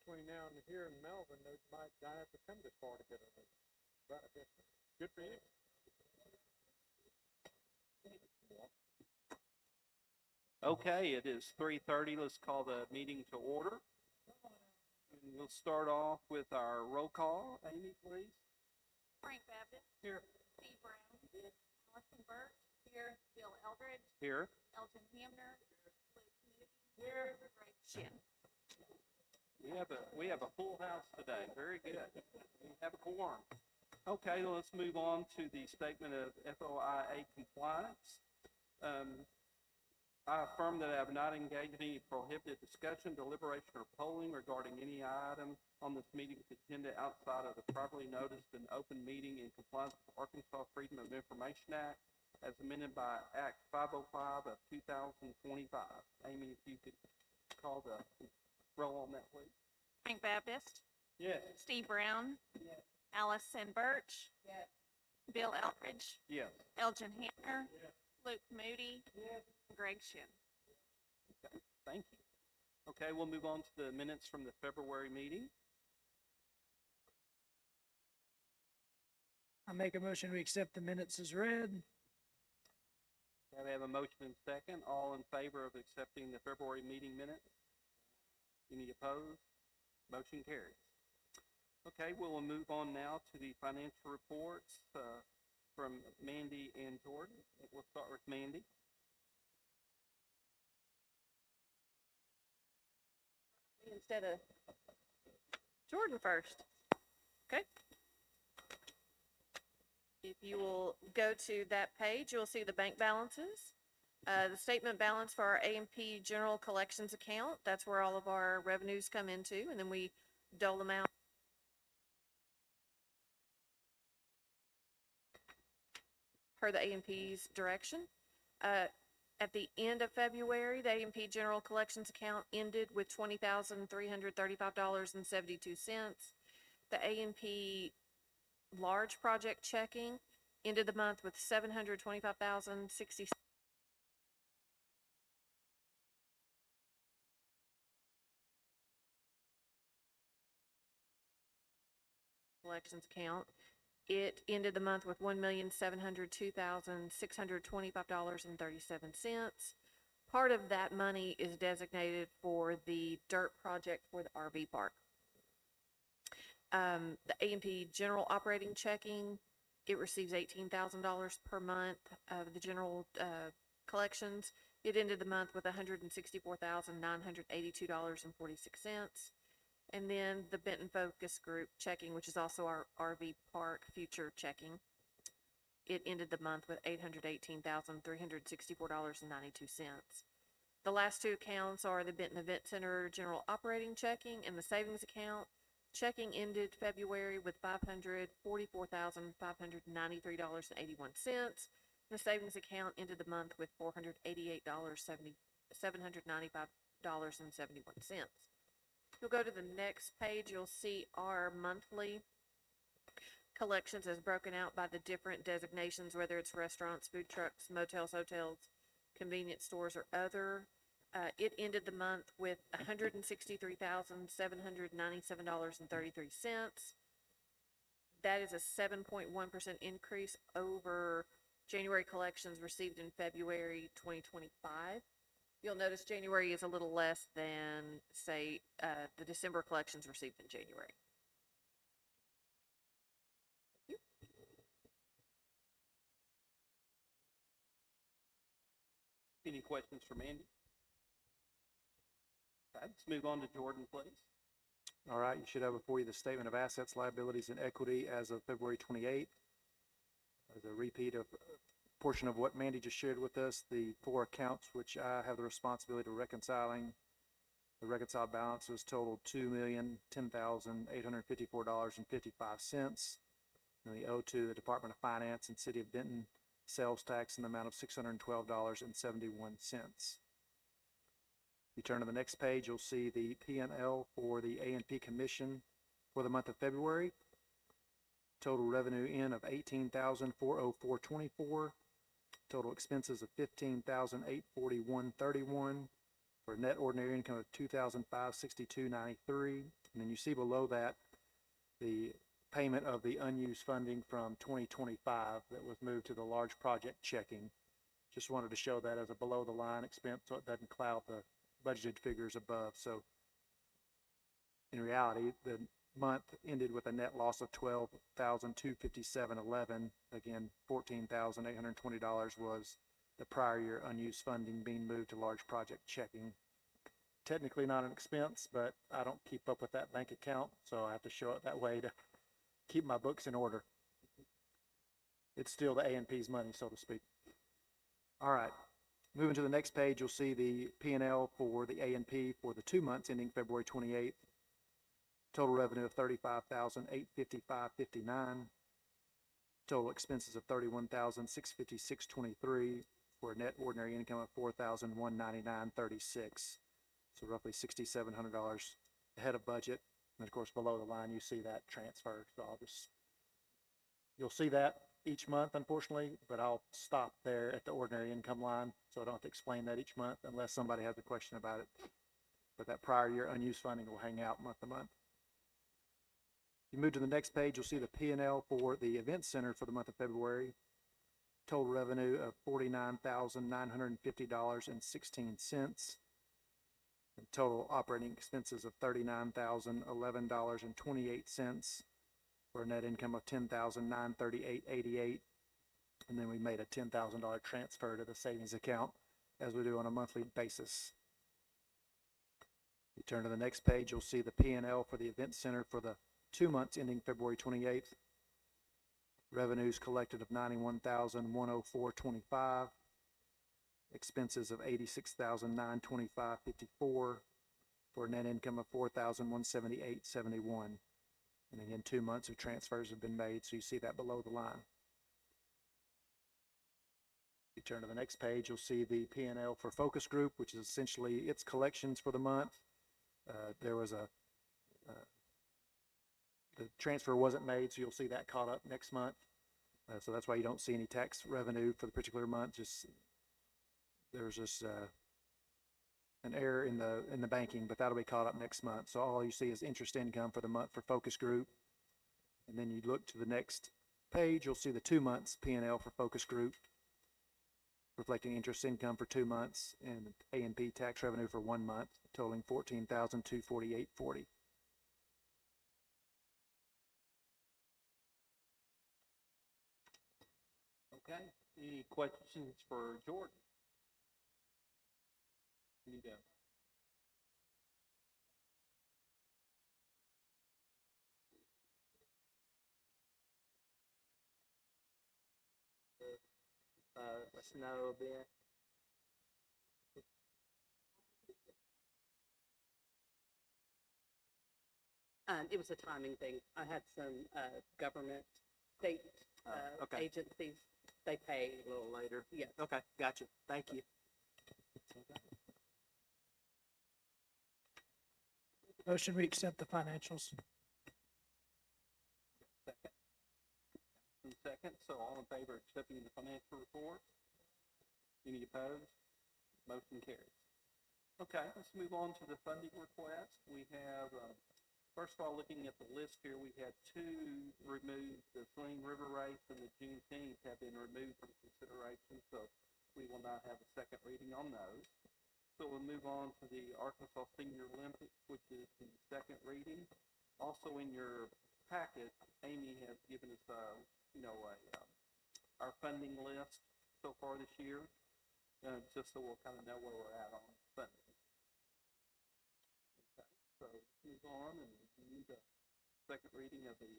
between now and here in Melbourne, those might have to come this far to get a meeting. But I guess good for you. Okay, it is 3:30. Let's call the meeting to order. And we'll start off with our roll call. Amy, please. Frank Baptist. Here. Steve Brown. Here. Allison Burt. Here. Bill Eldridge. Here. Elton Hamner. Luke Moody. Here. Greg Shin. We have a full house today. Very good. We have a quorum. Okay, let's move on to the statement of FOIA compliance. I affirm that I have not engaged in any prohibited discussion, deliberation, or polling regarding any item on this meeting's agenda outside of the properly noticed and open meeting in compliance with the Arkansas Freedom of Information Act as amended by Act 505 of 2025. Amy, if you could call the roll on that, please. Frank Baptist. Yes. Steve Brown. Yes. Allison Birch. Yes. Bill Eldridge. Yes. Elton Hamner. Yes. Luke Moody. Yes. Greg Shin. Okay, thank you. Okay, we'll move on to the minutes from the February meeting. I make a motion we accept the minutes as read. Now we have a motion and second. All in favor of accepting the February meeting minutes? Any opposed? Motion carries. Okay, we'll move on now to the financial reports from Mandy and Jordan. We'll start with Mandy. Instead of Jordan first. Okay. If you will go to that page, you'll see the bank balances. The statement balance for our A&P General Collections account, that's where all of our revenues come into, and then we dole them out. Per the A&P's direction. At the end of February, the A&P General Collections account ended with $20,335.72. The A&P Large Project Checking ended the month with $725,060. Collections account. It ended the month with $1,702,625.37. Part of that money is designated for the dirt project for the RV park. The A&P General Operating Checking, it receives $18,000 per month of the general collections. It ended the month with $164,982.46. And then the Benton Focus Group checking, which is also our RV park future checking, it ended the month with $818,364.92. The last two accounts are the Benton Event Center General Operating Checking and the Savings Account. Checking ended February with $544,593.81. The Savings Account ended the month with $488,795.71. You'll go to the next page, you'll see our monthly collections as broken out by the different designations, whether it's restaurants, food trucks, motels, hotels, convenience stores, or other. It ended the month with $163,797.33. That is a 7.1% increase over January collections received in February 2025. You'll notice January is a little less than, say, the December collections received in January. Thank you. Any questions for Mandy? Okay, let's move on to Jordan, please. All right, you should have before you the statement of assets, liabilities, and equity as of February 28th. As a repeat of portion of what Mandy just shared with us, the four accounts which I have the responsibility of reconciling. The reconciled balances totaled $2,010,854.55. And we owe to the Department of Finance and City of Benton sales tax in the amount of $612.71. You turn to the next page, you'll see the P&L for the A&P Commission for the month of February. Total revenue in of $18,404.24. Total expenses of $15,841.31 for a net ordinary income of $2,562.93. And then you see below that the payment of the unused funding from 2025 that was moved to the large project checking. Just wanted to show that as a below the line expense so it doesn't cloud the budgeted figures above. So in reality, the month ended with a net loss of $12,257.11. Again, $14,820 was the prior year unused funding being moved to large project checking. Technically not an expense, but I don't keep up with that bank account, so I have to show it that way to keep my books in order. It's still the A&P's money, so to speak. All right, moving to the next page, you'll see the P&L for the A&P for the 2 months ending February 28th. Total revenue of $35,855.59. Total expenses of $31,656.23 for a net ordinary income of $4,199.36. So roughly $6,700 ahead of budget. And of course, below the line, you see that transfer. So you'll see that each month, unfortunately, but I'll stop there at the ordinary income line. So I don't have to explain that each month unless somebody has a question about it. But that prior year unused funding will hang out month to month. You move to the next page, you'll see the P&L for the event center for the month of February. Total revenue of $49,950.16. And total operating expenses of $39,011.28 for a net income of $10,938.88. And then we made a $10,000 transfer to the savings account as we do on a monthly basis. You turn to the next page, you'll see the P&L for the event center for the 2 months ending February 28th. Revenues collected of $91,104.25. Expenses of $86,925.54 for a net income of $4,178.71. And again, 2 months of transfers have been made, so you see that below the line. You turn to the next page, you'll see the P&L for Focus Group, which is essentially its collections for the month. There was the transfer wasn't made, so you'll see that caught up next month. So that's why you don't see any tax revenue for the particular month. There's just an error in the banking, but that'll be caught up next month. So all you see is interest income for the month for Focus Group. And then you look to the next page, you'll see the 2 months P&L for Focus Group, reflecting interest income for 2 months and A&P tax revenue for 1 month, totaling $14,248.40. Okay, any questions for Jordan? Need to. Let us know a bit. It was a timing thing. I had some government, state okay. agencies, they pay. A little later. Yes. Okay, gotcha. Thank you. Motion, we accept the financials. Second. And second, so all in favor of accepting the financial report? Any opposed? Motion carries. Okay, let's move on to the funding request. We have, first of all, looking at the list here, we had 2 removed. The Saline River race and the Juneteenth have been removed from consideration, so we will not have a second reading on those. So we'll move on to the Arkansas Senior Olympics, which is the second reading. Also in your packet, Amy has given us our funding list so far this year, just so we'll kind of know where we're at on funding. Okay, so let's move on and review the second reading of the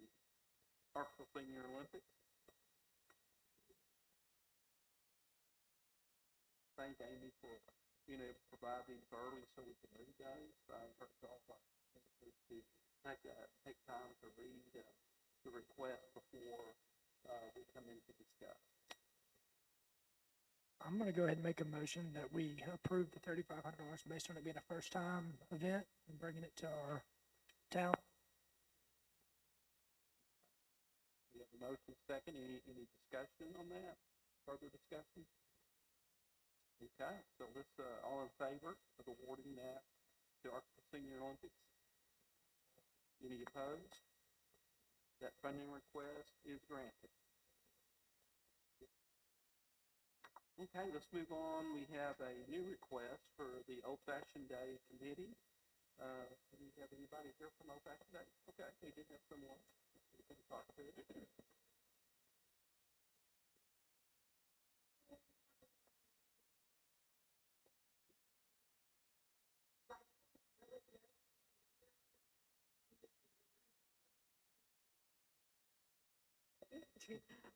Arkansas Senior Olympics. Thank Amy for being able to provide these early so we can read those. I encourage all of us to take time to read the request before we come in to discuss. I'm going to go ahead and make a motion that we approve the $3,500 based on it being a first-time event and bringing it to our town. We have a motion second. Any discussion on that? Further discussion? Okay, so let's, all in favor of awarding that to our Senior Olympics? Any opposed? That funding request is granted. Okay, let's move on. We have a new request for the Old Fashioned Day Committee. Do we have anybody here from Old Fashioned Day? Okay, we did have someone we can talk to.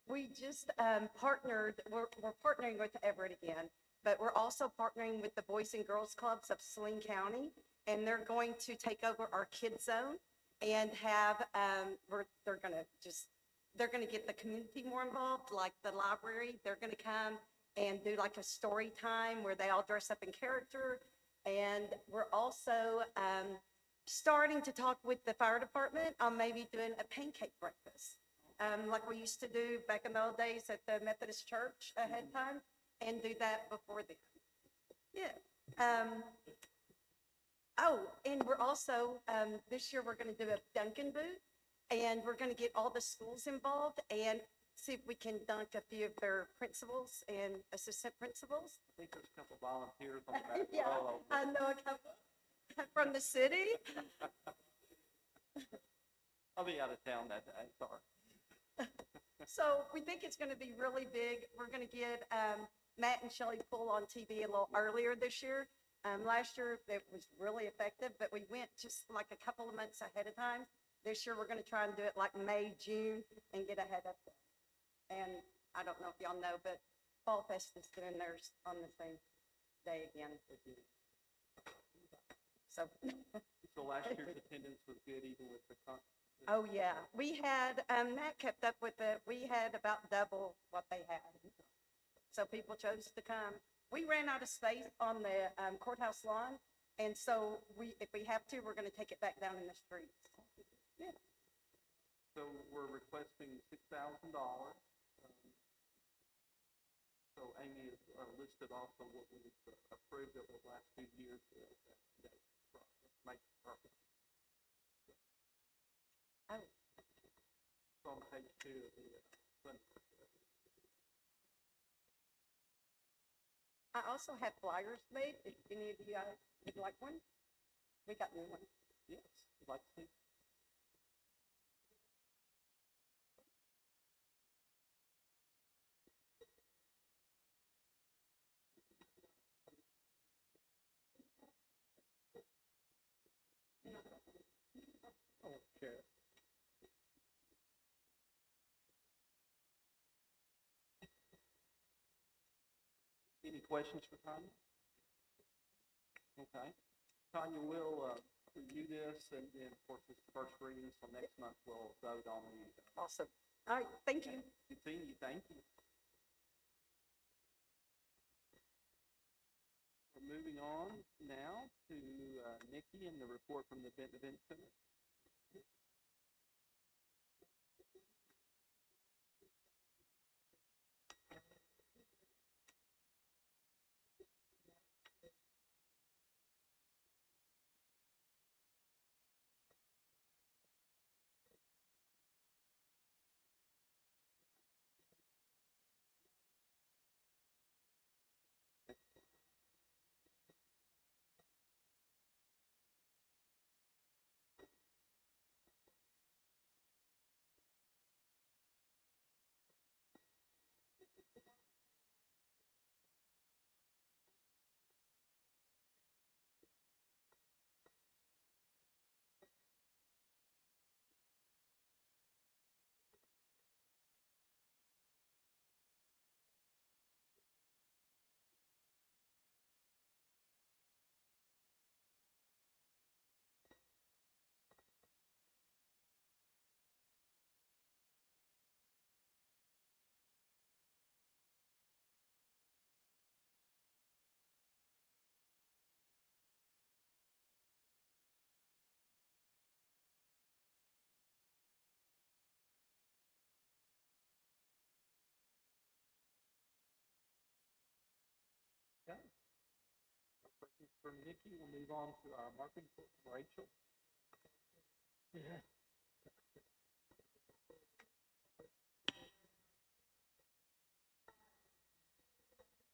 We just partnered, we're partnering with Everett again, but we're also partnering with the Boys and Girls Clubs of Saline County, and they're going to take over our kids zone and have, they're gonna get the community more involved, like the library. They're gonna come and do like a story time where they all dress up in character. And we're also starting to talk with the fire department on maybe doing a pancake breakfast. Like we used to do back in the old days at the Methodist Church ahead of time, and do that before then. Yeah. Oh, and we're also, this year we're gonna do a Dunkin' booth, and we're gonna get all the schools involved and see if we can dunk a few of their principals and assistant principals. I think there's a couple volunteers on the back Yeah, row. I know a couple from the city. I'll be out of town that day, sorry. So we think it's gonna be really big. We're gonna get, Matt and Shelley Poole on TV a little earlier this year. Last year, it was really effective, but we went just like a couple of months ahead of time. This year, we're gonna try and do it like May, June, and get ahead of it. And I don't know if y'all know, but Fall Fest is doing theirs on the same day again. So, So last year's attendance was good even with the oh yeah, we had, Matt kept up with it. We had about double what they had. So people chose to come. We ran out of space on the courthouse lawn, and so if we have to, we're gonna take it back down in the streets. Yeah. So we're requesting $6,000. So Amy has listed also what we've approved over the last 2 years. Make purpose. Oh. It's on page 2 of the funding request. I also have flyers made, if any of you guys would like one. We got new ones. Yes, I'd like to see. Okay. Any questions for Tanya? Okay. Tanya, we'll review this, and then, of course, it's the first reading, so next month we'll vote on the. Awesome. All right, thank you. Good seeing you. Thank you. We're moving on now to Nikki and the report from the Benton Event Center. From Nikki, we'll move on to our marketing, Rachel. Yeah.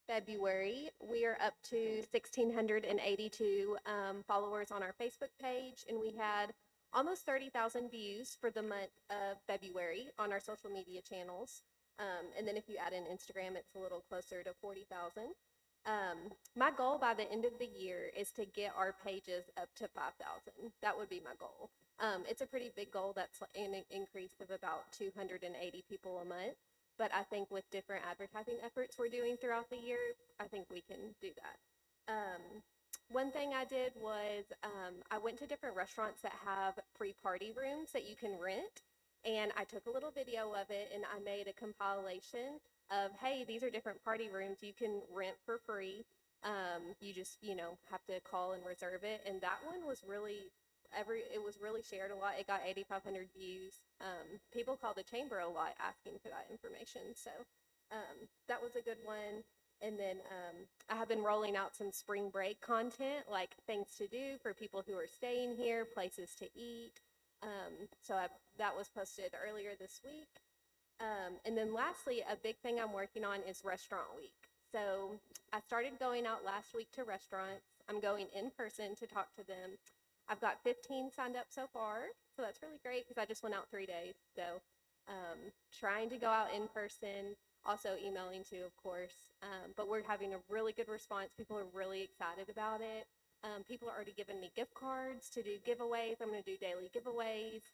February, we are up to 1,682 followers on our Facebook page, and we had almost 30,000 views for the month of February on our social media channels. And then if you add in Instagram, it's a little closer to 40,000. My goal by the end of the year is to get our pages up to 5,000. That would be my goal. It's a pretty big goal. That's an increase of about 280 people a month. But I think with different advertising efforts we're doing throughout the year, I think we can do that. One thing I did was I went to different restaurants that have free party rooms that you can rent. And I took a little video of it and I made a compilation of, hey, these are different party rooms you can rent for free. You just, have to call and reserve it. And that one was really, it was really shared a lot. It got 8,500 views. People called the chamber a lot asking for that information. So that was a good one. And then I have been rolling out some spring break content, like things to do for people who are staying here, places to eat. So that was posted earlier this week. And then lastly, a big thing I'm working on is Restaurant Week. So I started going out last week to restaurants. I'm going in person to talk to them. I've got 15 signed up so far, so that's really great because I just went out 3 days. So trying to go out in person, also emailing too, of course. But we're having a really good response. People are really excited about it. People are already giving me gift cards to do giveaways. I'm going to do daily giveaways.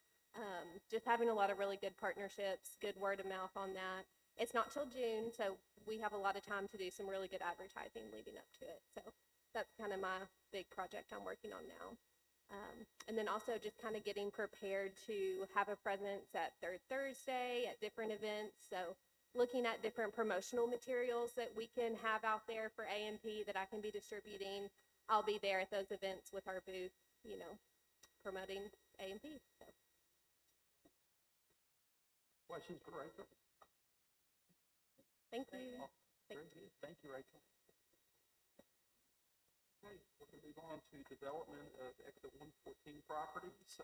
Just having a lot of really good partnerships, good word of mouth on that. It's not till June, so we have a lot of time to do some really good advertising leading up to it. So that's kind of my big project I'm working on now. And then also just kind of getting prepared to have a presence at Third Thursday at different events. So looking at different promotional materials that we can have out there for A&P that I can be distributing. I'll be there at those events with our booth, promoting A&P. So. Questions for Rachel? Thank you. Very good. Thank you, Rachel. Okay, we're going to move on to development of Exit 114 properties.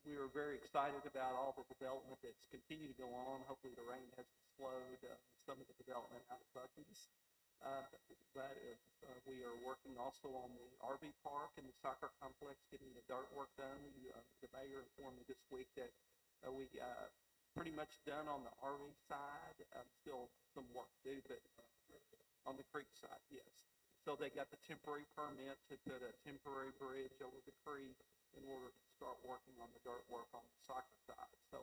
We are very excited about all the development that's continued to go on. Hopefully the rain hasn't slowed some of the development out of Buc-ee's. We are working also on the RV park and the soccer complex, getting the dirt work done. The mayor informed me this week that we pretty much done on the RV side. Still some work to do, but on the creek side, yes. So they got the temporary permit to put a temporary bridge over the creek in order to start working on the dirt work on the soccer side. So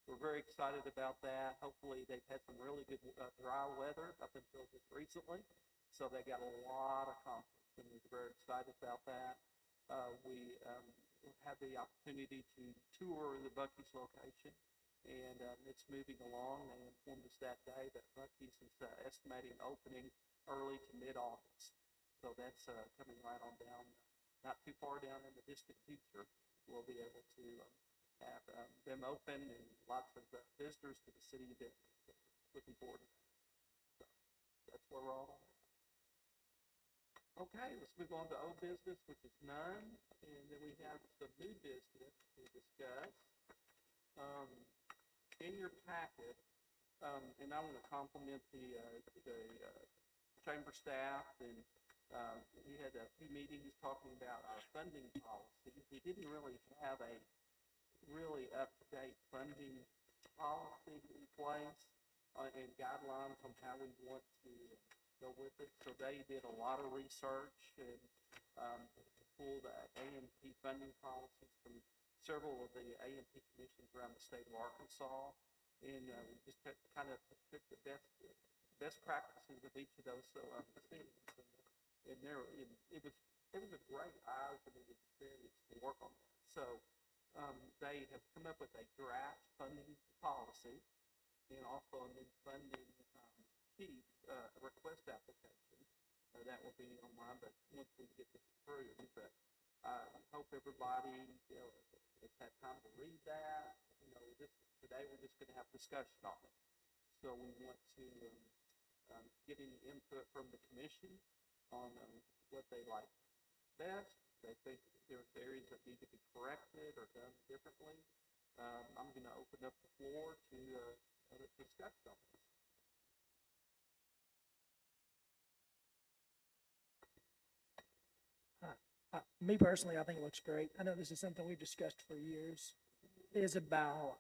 we're very excited about that. Hopefully they've had some really good dry weather up until just recently. So they got a lot accomplished, and we're very excited about that. We had the opportunity to tour the Buc-ee's location, and it's moving along. They informed us that day that Buc-ee's is estimating opening early to mid-August. So that's coming right on down, not too far down in the distant future. We'll be able to have them open and lots of visitors to the city of Denver. So looking forward to that. So that's where we're all at. Okay, let's move on to old business, which is none. And then we have some new business to discuss. In your packet, and I want to compliment the chamber staff, and we had a few meetings talking about our funding policy. We didn't really have a really up-to-date funding policy in place and guidelines on how we want to go with it. So they did a lot of research and pulled A&P funding policies from several of the A&P commissions around the state of Arkansas, and we just kind of took the best practices of each of those cities, and it was a great eye-opening experience to work on that. So they have come up with a draft funding policy and also a new funding sheet request application that will be online, but once we get this approved. But I hope everybody has had time to read that. Today we're just going to have discussion on it. So we want to get any input from the commission on what they like best. They think there's areas that need to be corrected or done differently. I'm going to open up the floor to discuss on this. Me personally, I think it looks great. I know this is something we've discussed for years. It is about,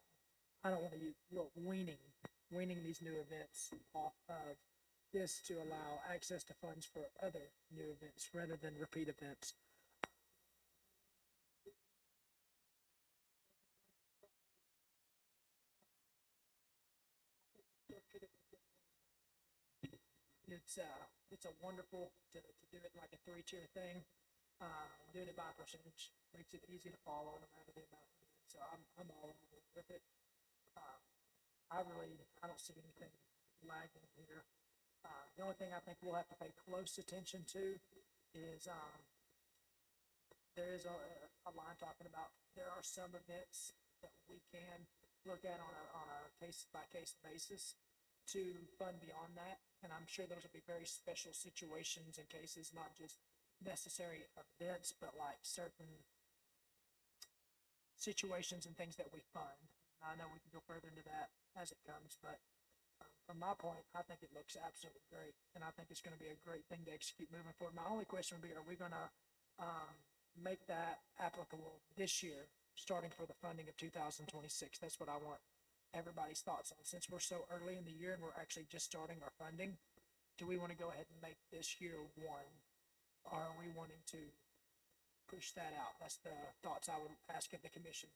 I don't want to use, well, weaning these new events off of this to allow access to funds for other new events rather than repeat events. It's a wonderful to do it like a 3-tier thing. Doing it by percentage makes it easy to follow no matter the amount of it. So I'm all on board with it. I don't see anything lagging here. The only thing I think we'll have to pay close attention to is there is a line talking about there are some events that we can look at on a case by case basis to fund beyond that, and I'm sure those will be very special situations and cases, not just necessary events, but like certain situations and things that we fund. And I know we can go further into that as it comes, but from my point, I think it looks absolutely great, and I think it's going to be a great thing to execute moving forward. My only question would be, are we going to make that applicable this year, starting for the funding of 2026? That's what I want everybody's thoughts on. Since we're so early in the year and we're actually just starting our funding, do we want to go ahead and make this year one? Or are we wanting to push that out? That's the thoughts I would ask of the commission.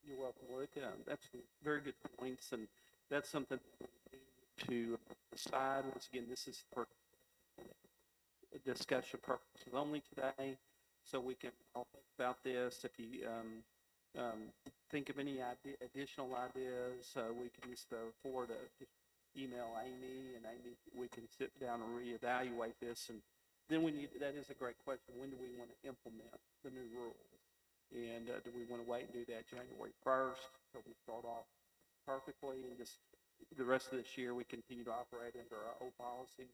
You're welcome, Luke. That's very good points, and that's something to decide. Once again, this is for discussion purposes only today, so we can talk about this. If you think of any additional ideas, we can just forward just email Amy, and Amy, we can sit down and reevaluate this. And then that is a great question. When do we want to implement the new rules? And do we want to wait and do that January 1st so we start off perfectly, and just the rest of this year we continue to operate under our old policies?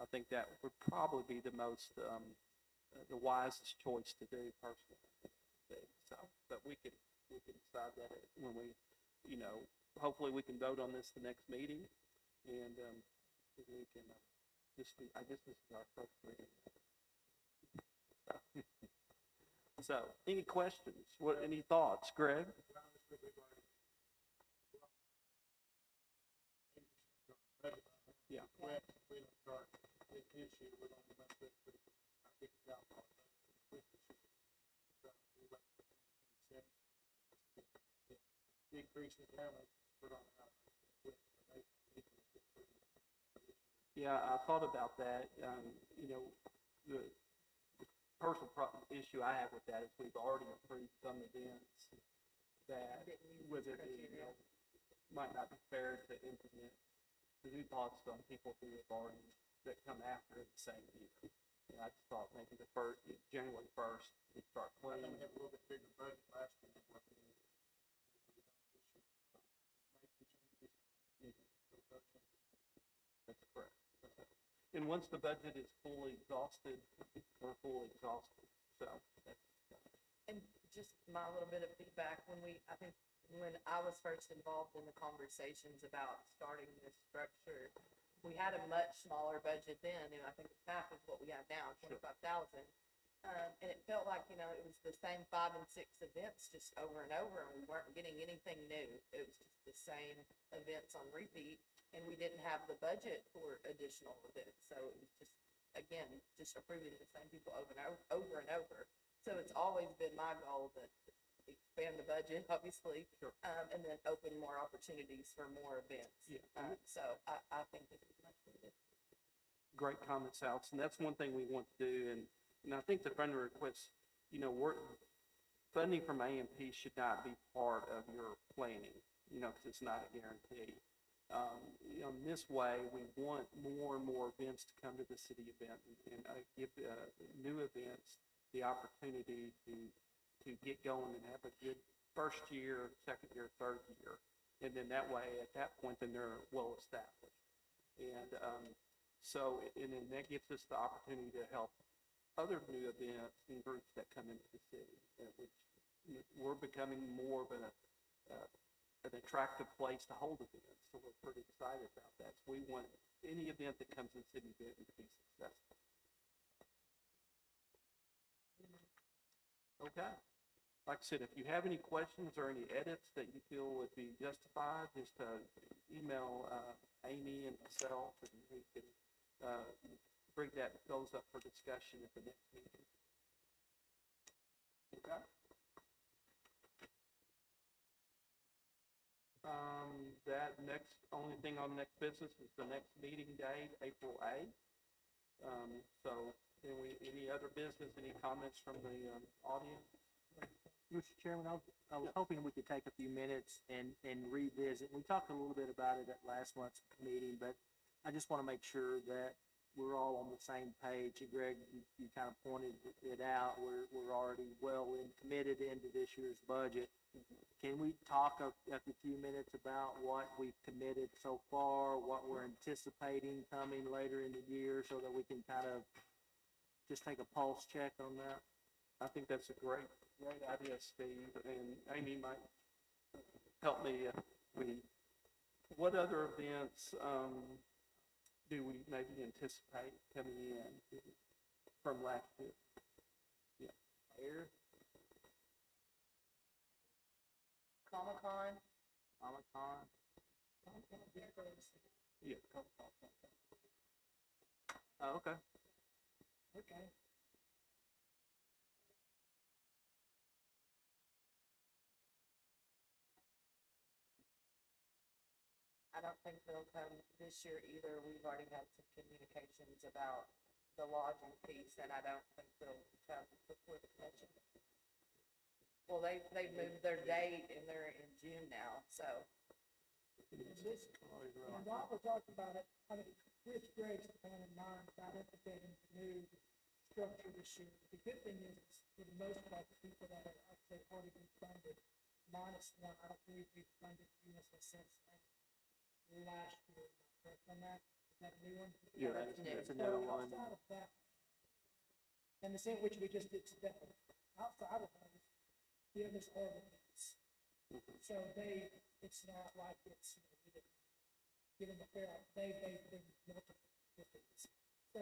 I think that would probably be the most, the wisest choice to do personally. So, but we can decide that when we, hopefully we can vote on this the next meeting, and we can I guess this is our first reading. So, any questions? Any thoughts, Greg? Yeah. Yeah, I thought about that. The personal issue I have with that is we've already approved some events that with it, might not be fair to implement the new policies on people who have already, that come after the same year. I just thought maybe January 1st, we start clean. I think we have a little bit bigger budget last year. That's correct. And once the budget is fully exhausted, we're fully exhausted. So that's. And just my little bit of feedback, when I was first involved in the conversations about starting this structure, we had a much smaller budget then, and I think it's half of what we have now, 25,000. And it felt like, it was the same 5 and 6 events just over and over, and we weren't getting anything new. It was just the same events on repeat, and we didn't have the budget for additional events. So it was just, again, just approving the same people over and over. So it's always been my goal to expand the budget, obviously, and then open more opportunities for more events. Yeah. So I think this is much needed. Great comments, Alex. And that's one thing we want to do. And I think the funding requests, funding from A&P should not be part of your planning, because it's not a guarantee. In this way, we want more and more events to come to the city event and give new events the opportunity to get going and have a good first year, second year, third year. And then that way, at that point, then they're well established. And and then that gives us the opportunity to help other new events and groups that come into the city, which we're becoming more of an attractive place to hold events. So we're pretty excited about that. So we want any event that comes in City Benton to be successful. Okay. Like I said, if you have any questions or any edits that you feel would be justified, just email Amy and myself, and we can bring those up for discussion at the next meeting. Okay. Only thing on next business is the next meeting date, April 8th. So, any other business, any comments from the audience? Mr. Chairman, I was hoping we could take a few minutes and revisit. We talked a little bit about it at last month's meeting, but I just want to make sure that we're all on the same page. And Greg, you kind of pointed it out. We're already committed into this year's budget. Can we talk a few minutes about what we've committed so far, what we're anticipating coming later in the year, so that we can kind of just take a pulse check on that? I think that's a great idea, Steve, and Amy might help me. What other events do we maybe anticipate coming in from last year? Yeah. Air. Comic-Con. Yeah. Oh, okay. Okay. I don't think they'll come this year either. We've already had some communications about the lodging piece, and I don't think they'll come before the convention. Well, they've moved their date, and they're in June now, so. And while we're talking about it, I mean, Chris Gregg's plan in mind about implementing the new structure this year. The good thing is, for the most part, the people that are actually already been funded, minus one, I don't believe we've funded Unison since last year. Correct on that? Is that a new one? Yeah, That's a new one. Outside of that, and the same which we just did today, outside of those, give us all the needs. So it's not like it's, we didn't give them a fair, they've been multiple different. So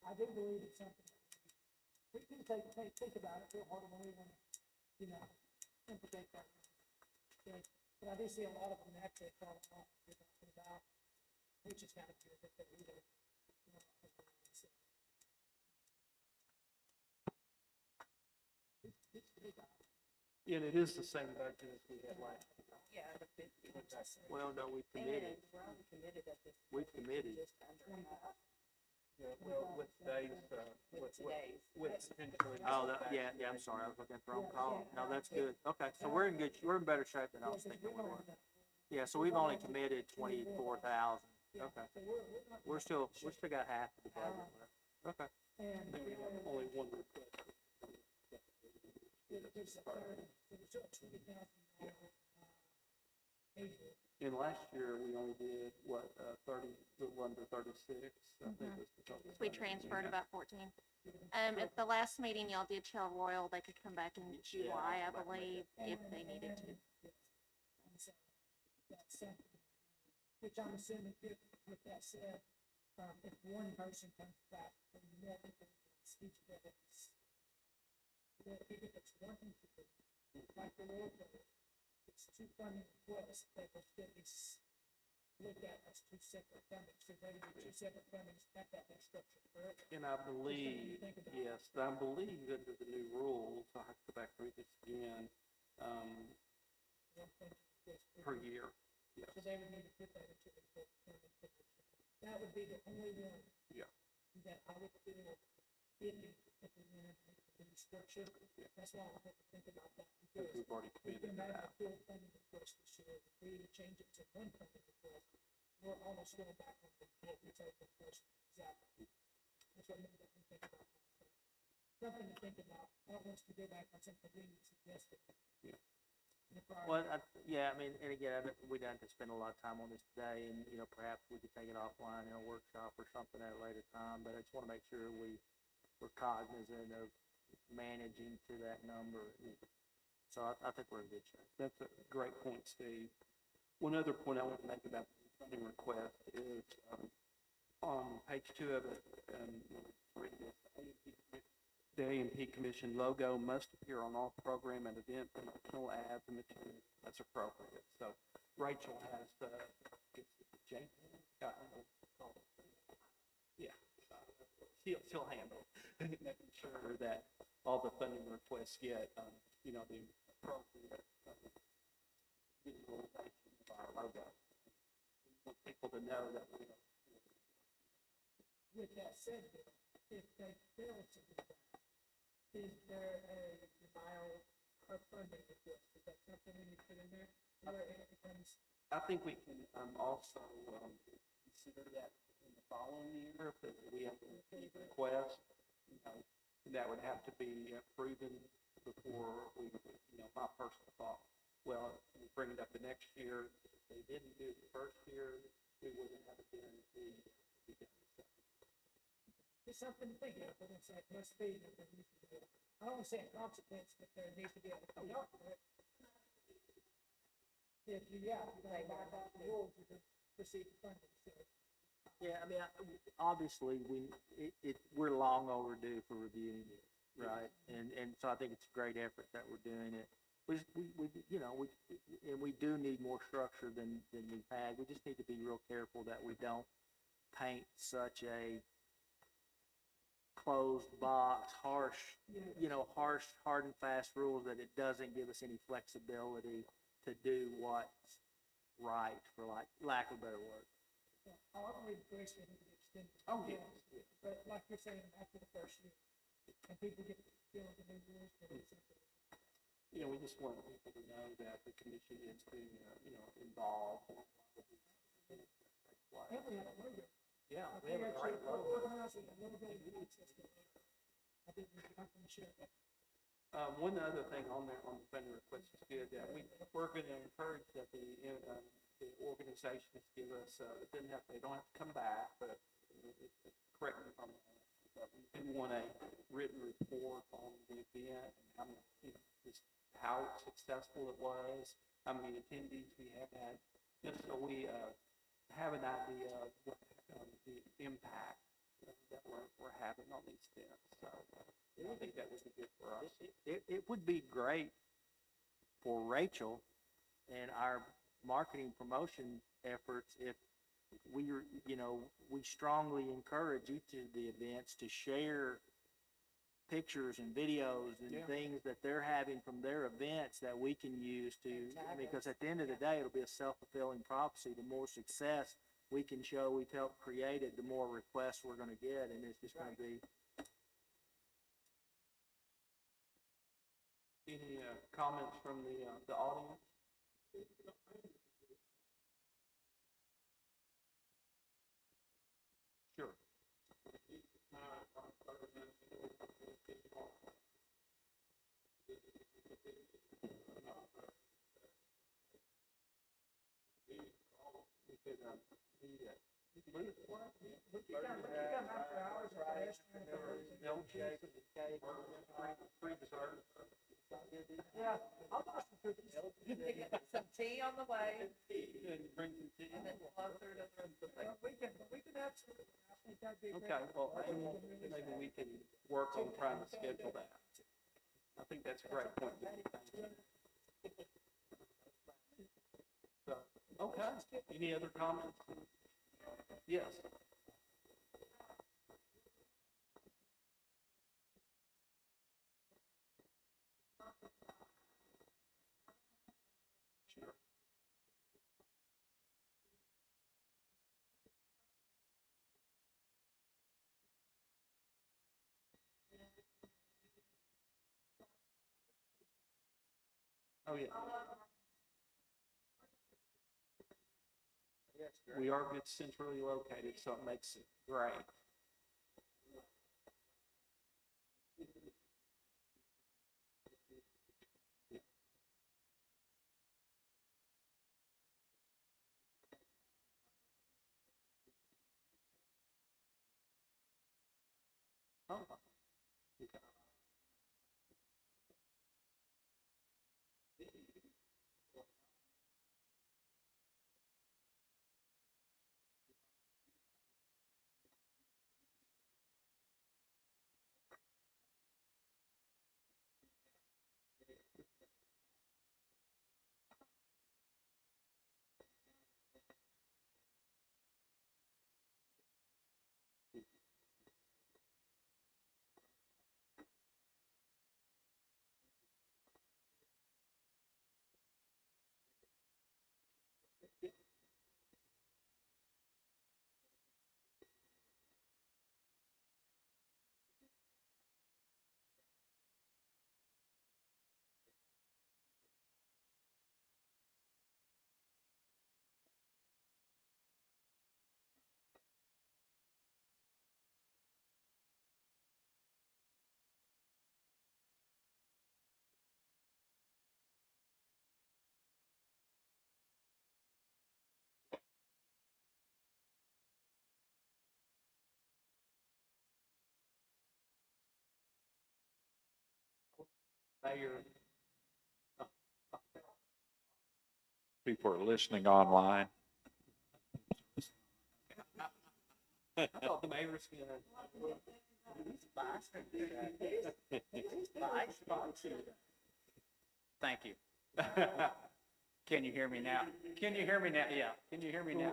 I do believe it's something we can think about it real hard when we want to, implement that. Okay. But I do see a lot of them actually fall off, about, which is kind of good that they're either, so. And it is the same budget as we had last year. Yeah, the 50. Well, no, we've committed. And we're only committed at this. We've committed. Just under half. Yeah, well, with today's, With today's. with potentially. Oh, yeah, I'm sorry, I was looking at the wrong column. No, that's good. Okay, so we're in better shape than I was thinking we were. Yeah, so we've only committed 24,000. Okay. We're still got half of the budget left. Okay. And Only one request. there's a $20,000 And last year, we only did, what, 30, a little under 36, I think was the total. We transferred about 14. At the last meeting, y'all did tell Royal they could come back in July, I believe, if they needed to. And so that's something, which I'm assuming, with that said, if one person comes back from multiple speech credits, if it's one entity, like the Lord does, it's two funding requests, they will still be looked at as two separate fundings, so they would be two separate fundings at that new structure, correct? And I believe, yes, I believe under the new rules, I'll have to go back and read this again, One funding request per year. Yes. So they would need to put that into the full funding picture. That would be the only one Yeah. that I would feel if we went into the new structure. That's why I have to think about that, Because because we've already we committed can to have a that. full funding request this year. If we change it to one funding request, we're almost going back on the total request. Exactly. That's what made me think about that. Something to think about. I don't want us to go back on something we suggested. Yeah. if our- Well, yeah, I mean, and again, we don't have to spend a lot of time on this today, and, you know, perhaps we could take it offline in a workshop or something at a later time, but I just want to make sure we're cognizant of managing to that number. So I think we're in good shape. That's a great point, Steve. One other point I want to make about the funding request is, on page 2 of it, read this, the A&P Commission logo must appear on all program and event promotional ads and materials as appropriate. So Rachel has, it's Jane, I don't know what it's called. Yeah, she'll handle it, making sure that all the funding requests get, you know, the appropriate visualization of our logo. We want people to know that we are. With that said, if they fail to do that, is there a denial of funding request? Is that something we need to put in there? Where it becomes, I think we can also consider that in the following year, if we have a request, you know, that would have to be proven before we, you know, my personal thought. Well, we bring it up the next year. If they didn't do it the first year, we wouldn't have a guarantee to be done the second. it's something to think of, but it's like, must be, that there needs to be, I don't want to say a consequence, but there needs to be a payoff for it. If you, yeah, you don't abide by the rules, you can proceed to funding, so. Yeah, I mean, obviously, we're long overdue for reviewing this, right? And so I think it's a great effort that we're doing it. We do need more structure than we've had. We just need to be real careful that we don't paint such a closed box, harsh, hard and fast rules that it doesn't give us any flexibility to do what's right, for lack of a better word. Our grace will be extended. Oh, yes. But like you're saying, after the first year, and people get to feel the new rules, but it's something. You know, we just want people to know that the commission is being, you know, involved. And we have a logo. Yeah, I we have a think great actually, logo. organized with a little bit of access to it. I think we can share that. One other thing on there, on the funding request is good, that we're going to encourage that the organizations give us, they don't have to come back, but correct me if I'm wrong, but we do want a written report on the event and how many, you know, just how successful it was, how many attendees we have had, just so we have an idea of what the impact that we're having on these events. So I think that would be good for us. It would be great for Rachel and our marketing promotion efforts if we strongly encourage each of the events to share pictures and videos and things that they're having from their events that we can use because at the end of the day, it'll be a self-fulfilling prophecy. The more success we can show we've helped create it, the more requests we're going to get, and it's just going to be. Any comments from the audience? Sure. We can come after hours, right? Milkshake and cake, free dessert. Yeah, I'll buy some cookies. Some tea on the way, And bring some tea. and then closer to the rest of the thing. We can absolutely, I think that'd be a great. Okay, well, maybe we can work on trying to schedule that. I think that's a great point. So, okay, any other comments? Yes. Sure. Oh, yeah. We are good centrally located, so it makes it great. Mayor. People are listening online. I thought the mayor was gonna. Thank you. Can you hear me now? Can you hear me now? Yeah, can you hear me now?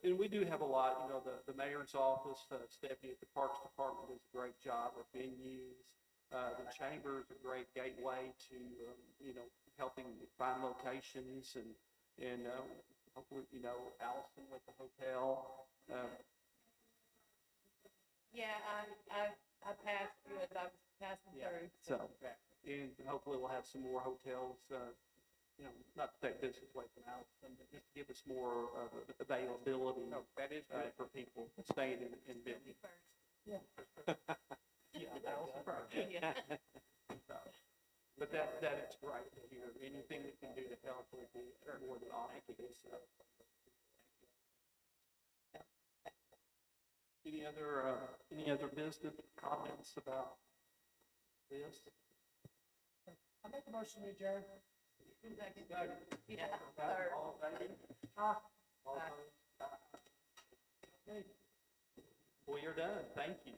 And we do have a lot, you know, the mayor's office, Stephanie at the Parks Department does a great job with venues. The chamber is a great gateway to, you know, helping find locations and hopefully, you know, Allison with the hotel. Yeah, I passed you as I was passing through. So, and hopefully we'll have some more hotels, you know, not to take business away from Allison, but just to give us more availability That is for people staying in business. Yeah. Yeah. So, but that is great to hear. Anything we can do to help would be more than awesome to do so. Any other business comments about this? I make a motion to adjourn. Yeah, third. All in favor? Aye. All opposed? We are done. Thank you.